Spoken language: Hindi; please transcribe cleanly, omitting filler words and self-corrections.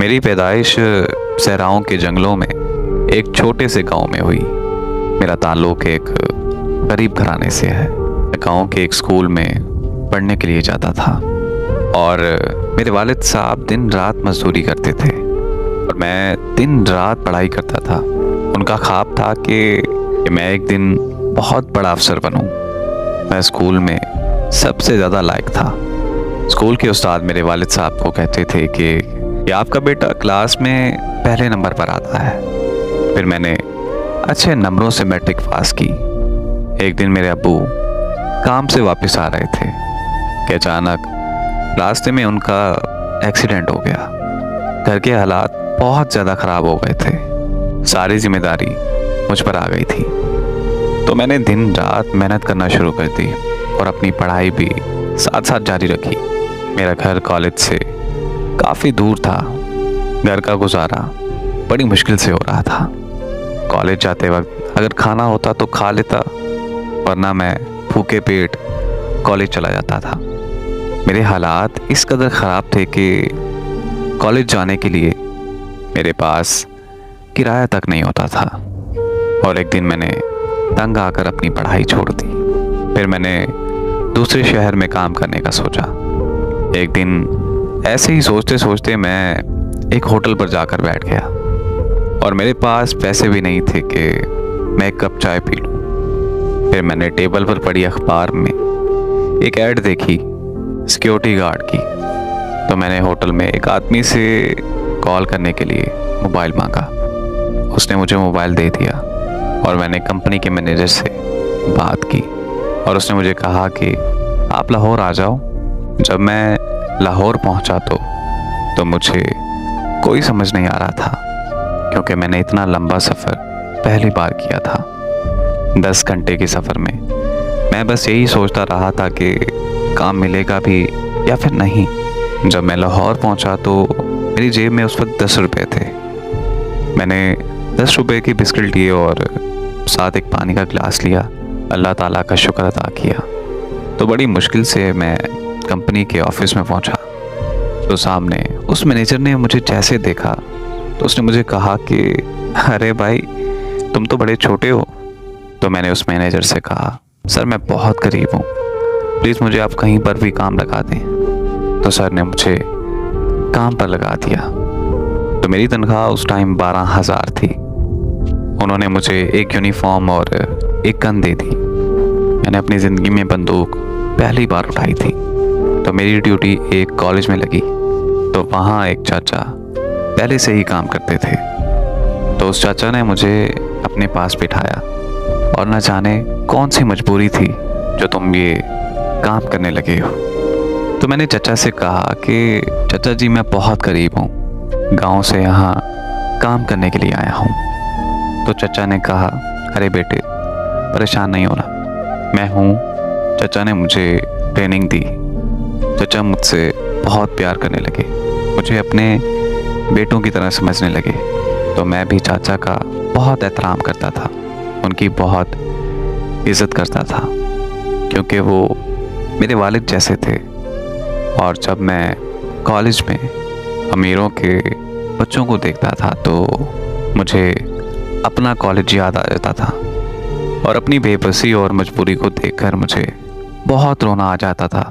मेरी पैदाइश सहराओं के जंगलों में एक छोटे से गांव में हुई। मेरा ताल्लुक एक गरीब घराने से है। मैं गांव के एक स्कूल में पढ़ने के लिए जाता था और मेरे वालिद साहब दिन रात मजदूरी करते थे और मैं दिन रात पढ़ाई करता था। उनका ख्वाब था कि मैं एक दिन बहुत बड़ा अफसर बनूं। मैं स्कूल में सबसे ज़्यादा लायक था। स्कूल के उस्ताद मेरे वालिद साहब को कहते थे कि आपका बेटा क्लास में पहले नंबर पर आता है। फिर मैंने अच्छे नंबरों से मैट्रिक पास की। एक दिन मेरे अब्बू काम से वापस आ रहे थे कि अचानक रास्ते में उनका एक्सीडेंट हो गया। घर के हालात बहुत ज़्यादा ख़राब हो गए थे। सारी जिम्मेदारी मुझ पर आ गई थी। तो मैंने दिन रात मेहनत करना शुरू कर दी और अपनी पढ़ाई भी साथ साथ जारी रखी। मेरा घर कॉलेज से काफ़ी दूर था। घर का गुजारा बड़ी मुश्किल से हो रहा था। कॉलेज जाते वक्त अगर खाना होता तो खा लेता, वरना मैं भूखे पेट कॉलेज चला जाता था। मेरे हालात इस कदर ख़राब थे कि कॉलेज जाने के लिए मेरे पास किराया तक नहीं होता था। और एक दिन मैंने तंग आकर अपनी पढ़ाई छोड़ दी। फिर मैंने दूसरे शहर में काम करने का सोचा। एक दिन ऐसे ही सोचते सोचते मैं एक होटल पर जाकर बैठ गया और मेरे पास पैसे भी नहीं थे कि मैं एक कप चाय पी लूँ। फिर मैंने टेबल पर पड़ी अखबार में एक ऐड देखी सिक्योरिटी गार्ड की। तो मैंने होटल में एक आदमी से कॉल करने के लिए मोबाइल मांगा। उसने मुझे मोबाइल दे दिया और मैंने कंपनी के मैनेजर से बात की और उसने मुझे कहा कि आप लाहौर आ जाओ। जब मैं लाहौर पहुंचा तो मुझे कोई समझ नहीं आ रहा था, क्योंकि मैंने इतना लंबा सफ़र पहली बार किया था। 10 घंटे के सफ़र में मैं बस यही सोचता रहा था कि काम मिलेगा भी या फिर नहीं। जब मैं लाहौर पहुंचा तो मेरी जेब में उस वक्त 10 रुपये थे। मैंने 10 रुपये की बिस्किट लिए और साथ एक पानी का गिलास लिया। अल्लाह ताला का शुक्र अदा किया तो बड़ी मुश्किल से मैं कंपनी के ऑफिस में पहुंचा। तो सामने उस मैनेजर ने मुझे जैसे देखा तो उसने मुझे कहा कि अरे भाई, तुम तो बड़े छोटे हो। तो मैंने उस मैनेजर से कहा, सर मैं बहुत गरीब हूँ, प्लीज़ मुझे आप कहीं पर भी काम लगा दें। तो सर ने मुझे काम पर लगा दिया। तो मेरी तनख्वाह उस टाइम 12,000 थी। उन्होंने मुझे एक यूनिफॉर्म और एक गन दे दी। मैंने अपनी ज़िंदगी में बंदूक पहली बार उठाई थी। तो मेरी ड्यूटी एक कॉलेज में लगी। तो वहाँ एक चाचा पहले से ही काम करते थे। तो उस चाचा ने मुझे अपने पास बिठाया और न जाने कौन सी मजबूरी थी जो तुम ये काम करने लगे हो। तो मैंने चाचा से कहा कि चाचा जी मैं बहुत गरीब हूँ, गांव से यहाँ काम करने के लिए आया हूँ। तो चाचा ने कहा, अरे बेटे परेशान नहीं होना, मैं हूँ। चाचा ने मुझे ट्रेनिंग दी। चाचा मुझसे बहुत प्यार करने लगे, मुझे अपने बेटों की तरह समझने लगे। तो मैं भी चाचा का बहुत एहतराम करता था, उनकी बहुत इज़्ज़त करता था, क्योंकि वो मेरे वालिद जैसे थे। और जब मैं कॉलेज में अमीरों के बच्चों को देखता था तो मुझे अपना कॉलेज याद आ जाता था और अपनी बेबसी और मजबूरी को देखकर मुझे बहुत रोना आ जाता था।